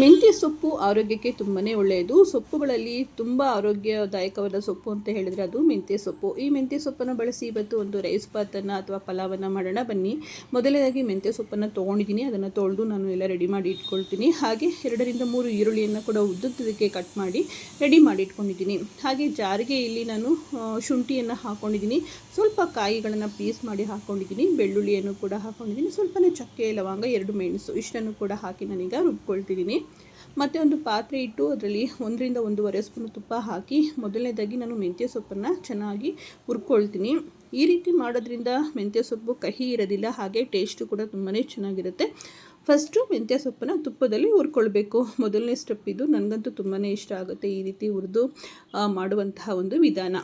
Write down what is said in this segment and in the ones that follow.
ಮೆಂತ್ಯ ಸೊಪ್ಪು ಆರೋಗ್ಯಕ್ಕೆ ತುಂಬಾ ಒಳ್ಳೆಯದು. ಸೊಪ್ಪುಗಳಲ್ಲಿ ತುಂಬ ಆರೋಗ್ಯದಾಯಕವಾದ ಸೊಪ್ಪು ಅಂತ ಹೇಳಿದರೆ ಅದು ಮೆಂತ್ಯ ಸೊಪ್ಪು. ಈ ಮೆಂತ್ಯ ಸೊಪ್ಪನ್ನು ಬಳಸಿ ಇವತ್ತು ಒಂದು ರೈಸ್ ಬಾತನ್ನು ಅಥವಾ ಪಲಾವನ್ನು ಮಾಡೋಣ ಬನ್ನಿ. ಮೊದಲನೇದಾಗಿ ಮೆಂತ್ಯ ಸೊಪ್ಪನ್ನು ತೊಗೊಂಡಿದ್ದೀನಿ, ಅದನ್ನು ತೊಳೆದು ನಾನು ಎಲ್ಲ ರೆಡಿ ಮಾಡಿ ಇಟ್ಕೊಳ್ತೀನಿ. ಹಾಗೆ 2-3 ಈರುಳ್ಳಿಯನ್ನು ಕೂಡ ಉದ್ದುದ್ದಕ್ಕೆ ಕಟ್ ಮಾಡಿ ರೆಡಿ ಮಾಡಿ ಇಟ್ಕೊಂಡಿದ್ದೀನಿ. ಹಾಗೆ ಜಾರಿಗೆ ಇಲ್ಲಿ ನಾನು ಶುಂಠಿಯನ್ನು ಹಾಕ್ಕೊಂಡಿದ್ದೀನಿ, ಸ್ವಲ್ಪ ಕಾಯಿಗಳನ್ನು ಪೀಸ್ ಮಾಡಿ ಹಾಕ್ಕೊಂಡಿದ್ದೀನಿ, ಬೆಳ್ಳುಳ್ಳಿಯನ್ನು ಕೂಡ ಹಾಕ್ಕೊಂಡಿದ್ದೀನಿ, ಸ್ವಲ್ಪನೇ ಚಕ್ಕೆ ಲವಂಗ 2 ಮೆಣಸು ಇಷ್ಟನ್ನು ಕೂಡ ಹಾಕಿ ನಾನೀಗ ರುಬ್ಕೊಳ್ತಿದ್ದೀನಿ. ಮತ್ತು ಒಂದು ಪಾತ್ರೆ ಇಟ್ಟು ಅದರಲ್ಲಿ 1-1.5 ಸ್ಪೂನ್ ತುಪ್ಪ ಹಾಕಿ ಮೊದಲನೇದಾಗಿ ನಾನು ಮೆಂತ್ಯ ಸೊಪ್ಪನ್ನು ಚೆನ್ನಾಗಿ ಹುರ್ಕೊಳ್ತೀನಿ. ಈ ರೀತಿ ಮಾಡೋದ್ರಿಂದ ಮೆಂತ್ಯ ಸೊಪ್ಪು ಕಹಿ ಇರೋದಿಲ್ಲ, ಹಾಗೆ ಟೇಸ್ಟು ಕೂಡ ತುಂಬಾ ಚೆನ್ನಾಗಿರುತ್ತೆ. ಫಸ್ಟು ಮೆಂತ್ಯ ಸೊಪ್ಪನ್ನು ತುಪ್ಪದಲ್ಲಿ ಹುರ್ಕೊಳ್ಬೇಕು. ಮೊದಲನೇ ಸ್ಟೆಪ್ ಇದು. ನನಗಂತೂ ತುಂಬಾ ಇಷ್ಟ ಆಗುತ್ತೆ ಈ ರೀತಿ ಹುರಿದು ಮಾಡುವಂತಹ ಒಂದು ವಿಧಾನ.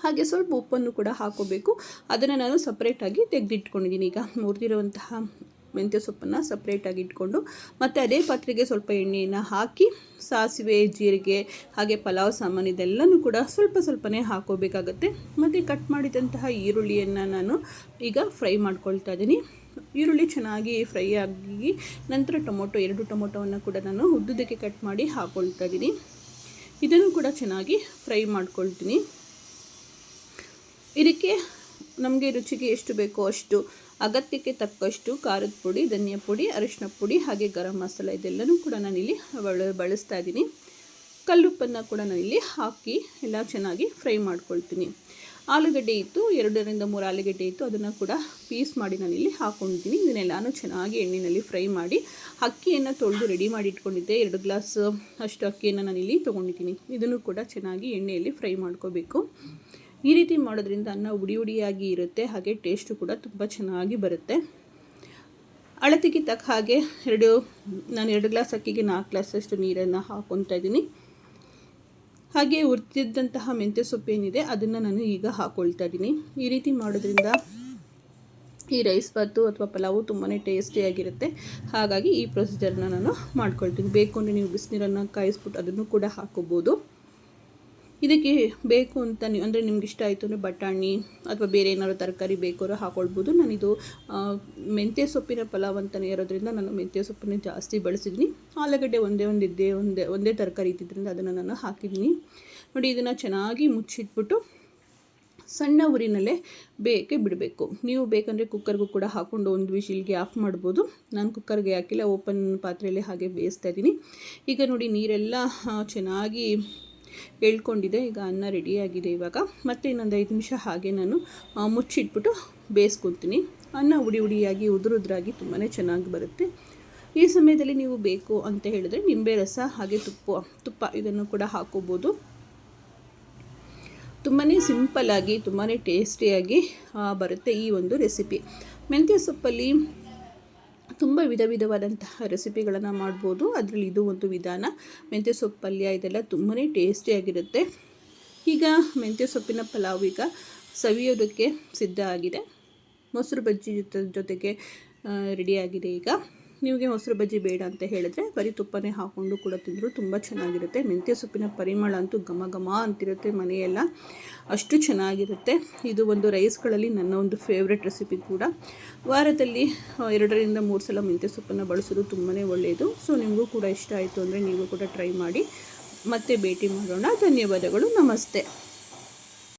ಹಾಗೆ ಸ್ವಲ್ಪ ಉಪ್ಪನ್ನು ಕೂಡ ಹಾಕೋಬೇಕು. ಅದನ್ನು ನಾನು ಸಪ್ರೇಟಾಗಿ ತೆಗೆದಿಟ್ಕೊಂಡಿದ್ದೀನಿ. ಈಗ ಹುರಿದಿರುವಂತಹ ಮೆಂತ್ಯ ಸೊಪ್ಪನ್ನು ಸಪ್ರೇಟಾಗಿ ಇಟ್ಕೊಂಡು ಮತ್ತು ಅದೇ ಪಾತ್ರೆಗೆ ಸ್ವಲ್ಪ ಎಣ್ಣೆಯನ್ನು ಹಾಕಿ ಸಾಸಿವೆ, ಜೀರಿಗೆ, ಹಾಗೆ ಪಲಾವ್ ಸಾಮಾನು ಇದೆಲ್ಲನೂ ಕೂಡ ಸ್ವಲ್ಪನೇ ಹಾಕೋಬೇಕಾಗತ್ತೆ. ಮತ್ತು ಕಟ್ ಮಾಡಿದಂತಹ ಈರುಳ್ಳಿಯನ್ನು ನಾನು ಈಗ ಫ್ರೈ ಮಾಡ್ಕೊಳ್ತಾ ಇದ್ದೀನಿ. ಈರುಳ್ಳಿ ಚೆನ್ನಾಗಿ ಫ್ರೈ ಆಗಿ ನಂತರ 2 ಟೊಮೊಟೊವನ್ನು ಕೂಡ ನಾನು ಉದ್ದುದಕ್ಕೆ ಕಟ್ ಮಾಡಿ ಹಾಕ್ಕೊಳ್ತಾ ಇದ್ದೀನಿ. ಇದನ್ನು ಕೂಡ ಚೆನ್ನಾಗಿ ಫ್ರೈ ಮಾಡ್ಕೊಳ್ತೀನಿ. ಇದಕ್ಕೆ ನಮಗೆ ರುಚಿಗೆ ಎಷ್ಟು ಬೇಕೋ ಅಷ್ಟು, ಅಗತ್ಯಕ್ಕೆ ತಕ್ಕಷ್ಟು ಖಾರದ ಪುಡಿ, ಧನಿಯಾ ಪುಡಿ, ಅರಿಶಿನ ಪುಡಿ, ಹಾಗೆ ಗರಂ ಮಸಾಲ ಇದೆಲ್ಲನೂ ಕೂಡ ನಾನಿಲ್ಲಿ ಬಳಸ್ತಾ ಇದ್ದೀನಿ. ಕಲ್ಲುಪ್ಪನ್ನು ಕೂಡ ನಾನಿಲ್ಲಿ ಹಾಕಿ ಎಲ್ಲ ಚೆನ್ನಾಗಿ ಫ್ರೈ ಮಾಡ್ಕೊಳ್ತೀನಿ. ಆಲೂಗಡ್ಡೆ ಇತ್ತು, 2-3 ಆಲೂಗಡ್ಡೆ ಇತ್ತು, ಅದನ್ನು ಕೂಡ ಪೀಸ್ ಮಾಡಿ ನಾನಿಲ್ಲಿ ಹಾಕ್ಕೊಂಡಿದ್ದೀನಿ. ಇದನ್ನೆಲ್ಲನೂ ಚೆನ್ನಾಗಿ ಎಣ್ಣೆಯಲ್ಲಿ ಫ್ರೈ ಮಾಡಿ ಅಕ್ಕಿಯನ್ನು ತೊಳೆದು ರೆಡಿ ಮಾಡಿ ಇಟ್ಕೊಂಡಿದ್ದೆ. 2 ಗ್ಲಾಸ್ ಅಷ್ಟು ಅಕ್ಕಿಯನ್ನು ನಾನಿಲ್ಲಿ ತೊಗೊಂಡಿದ್ದೀನಿ. ಇದನ್ನು ಕೂಡ ಚೆನ್ನಾಗಿ ಎಣ್ಣೆಯಲ್ಲಿ ಫ್ರೈ ಮಾಡ್ಕೋಬೇಕು. ಈ ರೀತಿ ಮಾಡೋದ್ರಿಂದ ಅನ್ನ ಉಡಿಯಾಗಿ ಇರುತ್ತೆ, ಹಾಗೆ ಟೇಸ್ಟು ಕೂಡ ತುಂಬ ಚೆನ್ನಾಗಿ ಬರುತ್ತೆ. ಅಳತೆಗೆ ತಕ್ಕ ಹಾಗೆ ನಾನು 2 ಗ್ಲಾಸ್ ಅಕ್ಕಿಗೆ 4 ಗ್ಲಾಸಷ್ಟು ನೀರನ್ನು ಹಾಕ್ಕೊತಾ ಇದ್ದೀನಿ. ಹಾಗೆ ಹುರಿದಿದ್ದಂತಹ ಮೆಂತ್ಯ ಸೊಪ್ಪು ಏನಿದೆ ಅದನ್ನು ನಾನು ಈಗ ಹಾಕ್ಕೊಳ್ತಾ ಇದ್ದೀನಿ. ಈ ರೀತಿ ಮಾಡೋದ್ರಿಂದ ಈ ರೈಸ್ ಬಾತು ಅಥವಾ ಪಲಾವು ತುಂಬಾ ಟೇಸ್ಟಿಯಾಗಿರುತ್ತೆ. ಹಾಗಾಗಿ ಈ ಪ್ರೊಸೀಜರ್ನ ನಾನು ಮಾಡ್ಕೊಳ್ತೀನಿ. ಬೇಕು ಅಂದರೆ ನೀವು ಬಿಸಿನೀರನ್ನು ಕಾಯಿಸ್ಬಿಟ್ಟು ಅದನ್ನು ಕೂಡ ಹಾಕೋಬೋದು. ಇದಕ್ಕೆ ಬೇಕು ಅಂತ ಅಂದರೆ ನಿಮ್ಗೆ ಇಷ್ಟ ಆಯಿತು ಅಂದರೆ ಬಟಾಣಿ ಅಥವಾ ಬೇರೆ ಏನಾದ್ರು ತರಕಾರಿ ಬೇಕಾದ್ರೂ ಹಾಕ್ಕೊಳ್ಬೋದು. ನಾನಿದು ಮೆಂತ್ಯ ಸೊಪ್ಪಿನ ಪಲಾವ್ ಅಂತಲೇ ಇರೋದ್ರಿಂದ ನಾನು ಮೆಂತ್ಯ ಸೊಪ್ಪನ್ನೇ ಜಾಸ್ತಿ ಬಳಸಿದ್ದೀನಿ. ಆಲೂಗಡ್ಡೆ ಒಂದೇ ತರಕಾರಿ ಇದ್ದಿದ್ದರಿಂದ ಅದನ್ನು ನಾನು ಹಾಕಿದ್ದೀನಿ. ನೋಡಿ, ಇದನ್ನು ಚೆನ್ನಾಗಿ ಮುಚ್ಚಿಟ್ಬಿಟ್ಟು ಸಣ್ಣ ಉರಿನಲ್ಲೇ ಬೇಕೆ ಬಿಡಬೇಕು. ನೀವು ಬೇಕಂದರೆ ಕುಕ್ಕರ್ಗೂ ಕೂಡ ಹಾಕ್ಕೊಂಡು 1 ವಿಶಿಲ್ಗೆ ಆಫ್ ಮಾಡ್ಬೋದು. ನಾನು ಕುಕ್ಕರ್ಗೆ ಹಾಕಿಲ್ಲ, ಓಪನ್ ಪಾತ್ರೆಯಲ್ಲಿ ಹಾಗೆ ಬೇಯಿಸ್ತಾ ಇದ್ದೀನಿ. ಈಗ ನೋಡಿ, ನೀರೆಲ್ಲ ಚೆನ್ನಾಗಿ ಎಳ್ಕೊಂಡಿದೆ. ಈಗ ಅನ್ನ ರೆಡಿಯಾಗಿದೆ. ಇವಾಗ ಮತ್ತೆ ಇನ್ನೊಂದು 5 ನಿಮಿಷ ಹಾಗೆ ನಾನು ಮುಚ್ಚಿಟ್ಬಿಟ್ಟು ಬೇಯಿಸ್ಕೊತೀನಿ. ಅನ್ನ ಉಡಿಯಾಗಿ ಉದುರಾಗಿ ತುಂಬಾ ಚೆನ್ನಾಗಿ ಬರುತ್ತೆ. ಈ ಸಮಯದಲ್ಲಿ ನೀವು ಬೇಕು ಅಂತ ಹೇಳಿದ್ರೆ ನಿಂಬೆ ರಸ ಹಾಗೆ ತುಪ್ಪ ಇದನ್ನು ಕೂಡ ಹಾಕೋಬೋದು. ತುಂಬಾ ಸಿಂಪಲ್ಲಾಗಿ ತುಂಬಾ ಟೇಸ್ಟಿಯಾಗಿ ಬರುತ್ತೆ ಈ ಒಂದು ರೆಸಿಪಿ. ಮೆಂತ್ಯ ಸೊಪ್ಪಲ್ಲಿ ತುಂಬ ವಿಧವಾದಂತಹ ರೆಸಿಪಿಗಳನ್ನು ಮಾಡ್ಬೋದು. ಅದರಲ್ಲಿ ಇದು ಒಂದು ವಿಧಾನ. ಮೆಂತ್ಯ ಸೊಪ್ಪು ಪಲ್ಯ ಇದೆಲ್ಲ ತುಂಬಾ ಟೇಸ್ಟಿಯಾಗಿರುತ್ತೆ. ಈಗ ಮೆಂತ್ಯ ಸೊಪ್ಪಿನ ಪಲಾವ್ ಈಗ ಸವಿಯೋದಕ್ಕೆ ಸಿದ್ಧ ಆಗಿದೆ. ಮೊಸರು ಬಜ್ಜಿ ಜೊತೆಗೆ ರೆಡಿಯಾಗಿದೆ. ಈಗ ನಿಮಗೆ ಮೊಸರು ಬಜ್ಜಿ ಬೇಡ ಅಂತ ಹೇಳಿದ್ರೆ ಬರೀ ತುಪ್ಪನೇ ಹಾಕ್ಕೊಂಡು ಕೂಡ ತಿಂದರೂ ತುಂಬ ಚೆನ್ನಾಗಿರುತ್ತೆ. ಮೆಂತ್ಯ ಸೊಪ್ಪಿನ ಪರಿಮಳ ಅಂತೂ ಘಮ ಅಂತಿರುತ್ತೆ ಮನೆಯೆಲ್ಲ, ಅಷ್ಟು ಚೆನ್ನಾಗಿರುತ್ತೆ. ಇದು ಒಂದು ರೈಸ್ಗಳಲ್ಲಿ ನನ್ನ ಒಂದು ಫೇವ್ರೆಟ್ ರೆಸಿಪಿ ಕೂಡ. ವಾರದಲ್ಲಿ 2-3 ಸಲ ಮೆಂತ್ಯ ಸೊಪ್ಪನ್ನು ಬಳಸೋದು ತುಂಬಾ ಒಳ್ಳೆಯದು. ಸೊ ನಿಮಗೂ ಕೂಡ ಇಷ್ಟ ಆಯಿತು ಅಂದರೆ ನೀವು ಕೂಡ ಟ್ರೈ ಮಾಡಿ. ಮತ್ತೆ ಭೇಟಿ ಮಾಡೋಣ. ಧನ್ಯವಾದಗಳು. ನಮಸ್ತೆ.